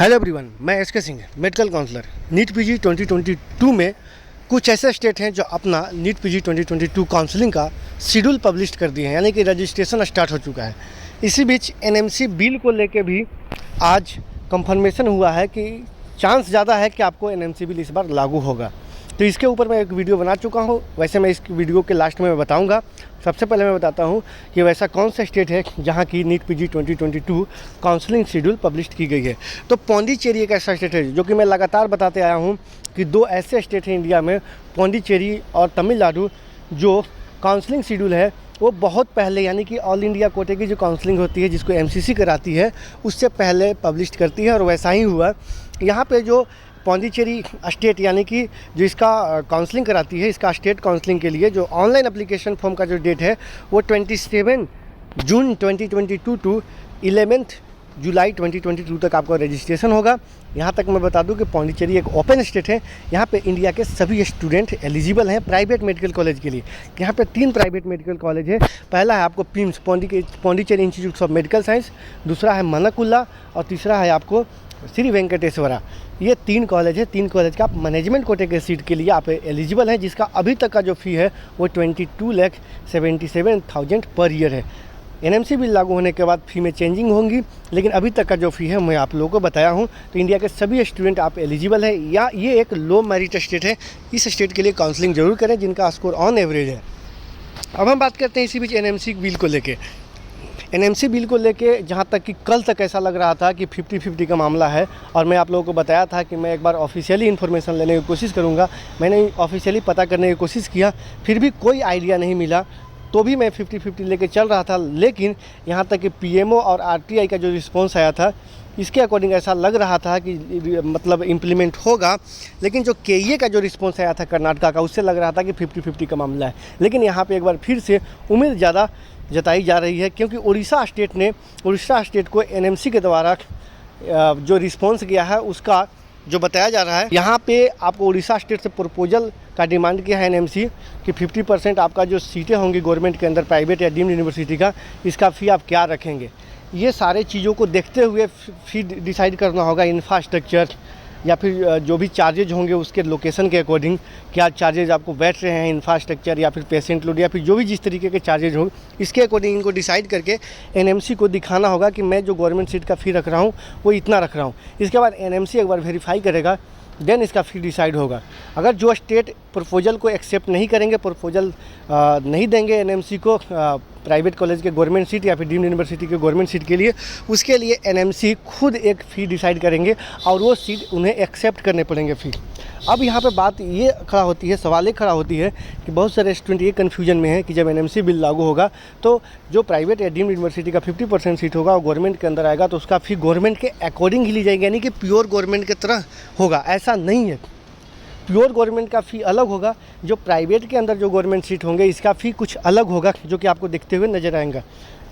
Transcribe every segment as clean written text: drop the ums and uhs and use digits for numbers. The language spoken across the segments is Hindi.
हेलो एवरीवन, मैं S K. Singh, medical counsellor. NEET PG 2022 में कुछ ऐसे स्टेट हैं जो अपना नीट पीजी 2022 काउंसलिंग का शेड्यूल पब्लिश कर दिए हैं, यानी कि रजिस्ट्रेशन स्टार्ट हो चुका है। इसी बीच एनएमसी बिल को लेके भी आज कंफर्मेशन हुआ है कि चांस ज़्यादा है कि आपको एनएमसी बिल इस बार लागू होगा। तो इसके ऊपर मैं एक वीडियो बना चुका हूँ। वैसे मैं इस वीडियो के लास्ट में मैं बताऊँगा। सबसे पहले मैं बताता हूँ कि वैसा कौन सा स्टेट है जहाँ की NEET PG 2022 counselling schedule publish की गई है। तो पौंडीचेरी एक ऐसा स्टेट है जो कि मैं लगातार बताते आया हूँ कि दो ऐसे स्टेट हैं इंडिया में, पौंडीचेरी और तमिलनाडु, जो काउंसलिंग शेड्यूल है वो बहुत पहले, यानी कि ऑल इंडिया कोटे की जो काउंसलिंग होती है जिसको एमसीसी कराती है, उससे पहले पब्लिश करती है। और वैसा ही हुआ यहाँ पे। जो पौंडीचेरी स्टेट यानी कि जो इसका काउंसलिंग कराती है, इसका स्टेट काउंसलिंग के लिए जो ऑनलाइन एप्लीकेशन फॉर्म का जो डेट है वो 27 जून 2022 टू 11 जुलाई 2022 तक आपका रजिस्ट्रेशन होगा। यहाँ तक मैं बता दूं कि पौंडीचेरी एक ओपन स्टेट है। यहाँ पे इंडिया के सभी स्टूडेंट एलिजिबल हैं प्राइवेट मेडिकल कॉलेज के लिए। यहाँ पे 3 प्राइवेट मेडिकल कॉलेज है। पहला है आपको PIMS Pondicherry institute of medical science, दूसरा है मनकुल्ला और तीसरा है आपको श्री वेंकटेश्वरा। ये 3 कॉलेज है। 3 कॉलेज का मैनेजमेंट कोटे के सीट के लिए आप एलिजिबल हैं, जिसका अभी तक का जो फ़ी है वो 22,77,000 पर ईयर है। एनएमसी बिल लागू होने के बाद फ़ी में चेंजिंग होंगी, लेकिन अभी तक का जो फ़ी है मैं आप लोगों को बताया हूँ। तो इंडिया के सभी स्टूडेंट आप एलिजिबल हैं, या ये एक लो मेरिट स्टेट है। इस स्टेट के लिए काउंसलिंग जरूर करें जिनका स्कोर ऑन एवरेज है। अब हम बात करते हैं इसी बीच एनएमसी बिल को लेके। एनएमसी बिल को लेके जहाँ तक कि कल तक ऐसा लग रहा था कि 50-50 का मामला है, और मैं आप लोगों को बताया था कि मैं एक बार ऑफिशियली इन्फॉर्मेशन लेने की कोशिश करूँगा। मैंने ऑफिशियली पता करने की कोशिश किया, फिर भी कोई आइडिया नहीं मिला, तो भी मैं 50-50 लेके चल रहा था। लेकिन यहाँ तक कि पीएमओ और आरटीआई का जो रिस्पॉन्स आया था, इसके अकॉर्डिंग ऐसा लग रहा था कि मतलब इम्प्लीमेंट होगा। लेकिन जो केईए का जो रिस्पॉन्स आया था कर्नाटका का, उससे लग रहा था कि 50-50 का मामला है। लेकिन यहाँ पे एक बार फिर से उम्मीद ज़्यादा जताई जा रही है, क्योंकि उड़ीसा स्टेट को एनएमसी के द्वारा जो रिस्पॉन्स किया है उसका जो बताया जा रहा है, यहाँ पे आपको उड़ीसा स्टेट से प्रपोजल का डिमांड किया है एनएमसी कि 50% आपका जो सीटें होंगी गवर्नमेंट के अंदर, प्राइवेट या डीम्ड यूनिवर्सिटी का, इसका फ़ी आप क्या रखेंगे। ये सारे चीज़ों को देखते हुए फ़ी डिसाइड करना होगा। इंफ्रास्ट्रक्चर या फिर जो भी चार्जेज होंगे उसके लोकेशन के अकॉर्डिंग, क्या चार्जेज आपको बैठ रहे हैं, इंफ्रास्ट्रक्चर या फिर पेशेंट लोड या फिर जो भी जिस तरीके के चार्जेज होंगे, इसके अकॉर्डिंग इनको डिसाइड करके एनएमसी को दिखाना होगा कि मैं जो गवर्नमेंट सीट का फ़ी रख रहा हूँ वो इतना रख रहा हूँ। इसके बाद एनएमसी एक बार वेरीफाई करेगा, देन इसका फ़ी डिसाइड होगा। अगर जो स्टेट प्रपोजल को एक्सेप्ट नहीं करेंगे, प्रपोजल नहीं देंगे एनएमसी को प्राइवेट कॉलेज के गवर्नमेंट सीट या फिर डीम्ड यूनिवर्सिटी के गवर्नमेंट सीट के लिए, उसके लिए एनएमसी खुद एक फ़ी डिसाइड करेंगे और वो सीट उन्हें एक्सेप्ट करने पड़ेंगे फ़ी। अब यहाँ पे बात ये खड़ा होती है, सवाल ये खड़ा होती है कि बहुत सारे स्टूडेंट ये कन्फ्यूजन में है कि जब एनएमसी बिल लागू होगा तो जो प्राइवेट या डीम्ड यूनिवर्सिटी का 50% सीट होगा वो गवर्नमेंट के अंदर आएगा, तो उसका फ़ी गवर्नमेंट के अकॉर्डिंग ही ली जाएगी, यानी कि प्योर गवर्नमेंट की तरह होगा। ऐसा नहीं है। प्योर गवर्नमेंट का फ़ी अलग होगा। जो प्राइवेट के अंदर जो गवर्नमेंट सीट होंगे इसका फ़ी कुछ अलग होगा, जो कि आपको देखते हुए नज़र आएगा।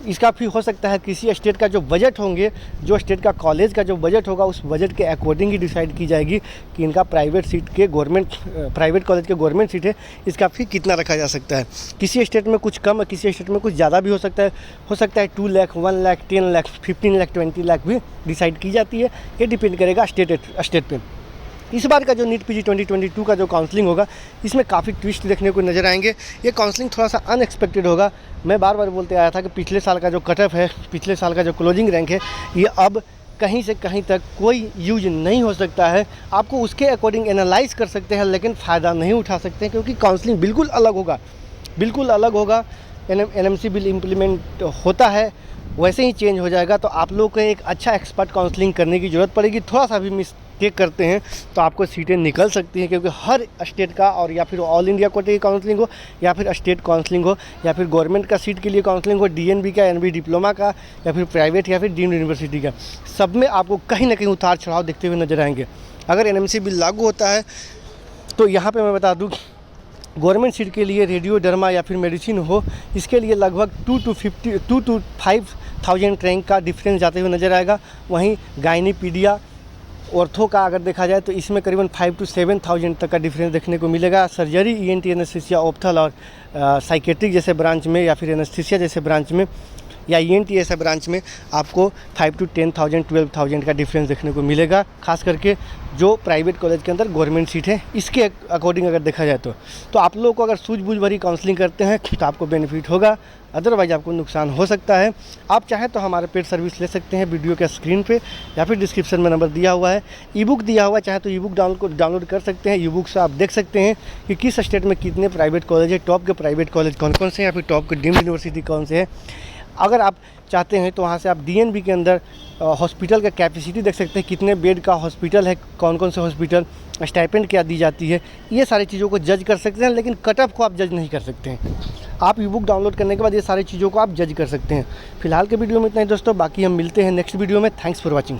इसका फ़ी हो सकता है किसी स्टेट का जो बजट होंगे, जो स्टेट का कॉलेज का जो बजट होगा, उस बजट के अकॉर्डिंग ही डिसाइड की जाएगी कि इनका प्राइवेट कॉलेज के गवर्नमेंट सीट है, इसका फ़ी कितना रखा जा सकता है। किसी स्टेट में कुछ कम, किसी स्टेट में कुछ ज़्यादा भी हो सकता है। 2 लाख, 1 लाख, 10 लाख, 15 लाख, 20 लाख भी डिसाइड की जाती है। ये डिपेंड करेगा स्टेट पे। इस बार का जो नीट पीजी 2022 का जो काउंसलिंग होगा, इसमें काफ़ी ट्विस्ट देखने को नज़र आएंगे। ये काउंसलिंग थोड़ा सा अनएक्सपेक्टेड होगा। मैं बार बार बोलते आया था कि पिछले साल का जो कट ऑफ है, पिछले साल का जो क्लोजिंग रैंक है, ये अब कहीं से कहीं तक कोई यूज नहीं हो सकता है। आपको उसके अकॉर्डिंग एनालाइज कर सकते हैं, लेकिन फ़ायदा नहीं उठा सकते हैं, क्योंकि काउंसलिंग बिल्कुल अलग होगा। एनएमसी बिल इम्प्लीमेंट होता है वैसे ही चेंज हो जाएगा। तो आप लोग को एक अच्छा एक्सपर्ट काउंसलिंग करने की ज़रूरत पड़ेगी। थोड़ा सा भी मिस्टेक करते हैं तो आपको सीटें निकल सकती हैं, क्योंकि हर स्टेट का, और या फिर ऑल इंडिया कोटे की काउंसलिंग हो, या फिर स्टेट काउंसलिंग हो, या फिर गवर्नमेंट का सीट के लिए काउंसलिंग हो, डीएनबी का, एनबी डिप्लोमा का, या फिर प्राइवेट या फिर डीम्ड यूनिवर्सिटी का, सब में आपको कहीं ना कहीं उतार चढ़ाव देखते हुए नजर आएंगे। अगर एनएमसी बिल लागू होता है तो यहाँ पर मैं बता दूँ, गवर्नमेंट सीट के लिए रेडियो डर्मा या फिर मेडिसिन हो, इसके लिए लगभग 2 to 5,000 रैंक का डिफरेंस जाते हुए नज़र आएगा। वहीं गायनीपीडिया, ऑर्थो का अगर देखा जाए तो इसमें करीबन 5 to 7,000 तक का डिफरेंस देखने को मिलेगा। सर्जरी, ईएनटी एनेस्थीसिया, ऑप्थल और साइकेट्रिक जैसे ब्रांच में, या फिर एनेस्थीसिया जैसे ब्रांच में या ENT ऐसा ब्रांच में आपको 5 to 10,000 12,000 का डिफरेंस देखने को मिलेगा, खास करके जो प्राइवेट कॉलेज के अंदर गवर्नमेंट सीट है इसके अकॉर्डिंग अगर देखा जाए तो आप लोगों को अगर सूझबूझ भरी काउंसलिंग करते हैं तो आपको बेनिफिट होगा, अदरवाइज आपको नुकसान हो सकता है। आप चाहें तो हमारे पेड सर्विस ले सकते हैं वीडियो के स्क्रीन पे या फिर डिस्क्रिप्शन में नंबर दिया हुआ है। ई-बुक दिया हुआ है, चाहे तो ई-बुक डाउनलोड कर सकते हैं। ई-बुक से आप देख सकते हैं कि किस स्टेट में कितने प्राइवेट कॉलेज है, टॉप के प्राइवेट कॉलेज कौन कौन से हैं या फिर टॉप के डीम्ड यूनिवर्सिटी कौन से हैं। अगर आप चाहते हैं तो वहाँ से आप DNB के अंदर हॉस्पिटल का कैपेसिटी देख सकते हैं, कितने बेड का हॉस्पिटल है, कौन कौन से हॉस्पिटल, स्टाइपेंड क्या दी जाती है, ये सारी चीज़ों को जज कर सकते हैं। लेकिन कट ऑफ को आप जज नहीं कर सकते हैं। आप ई-बुक डाउनलोड करने के बाद ये सारी चीज़ों को आप जज कर सकते हैं। फिलहाल के वीडियो में इतना ही दोस्तों, बाकी हम मिलते हैं नेक्स्ट वीडियो में। Thanks for watching.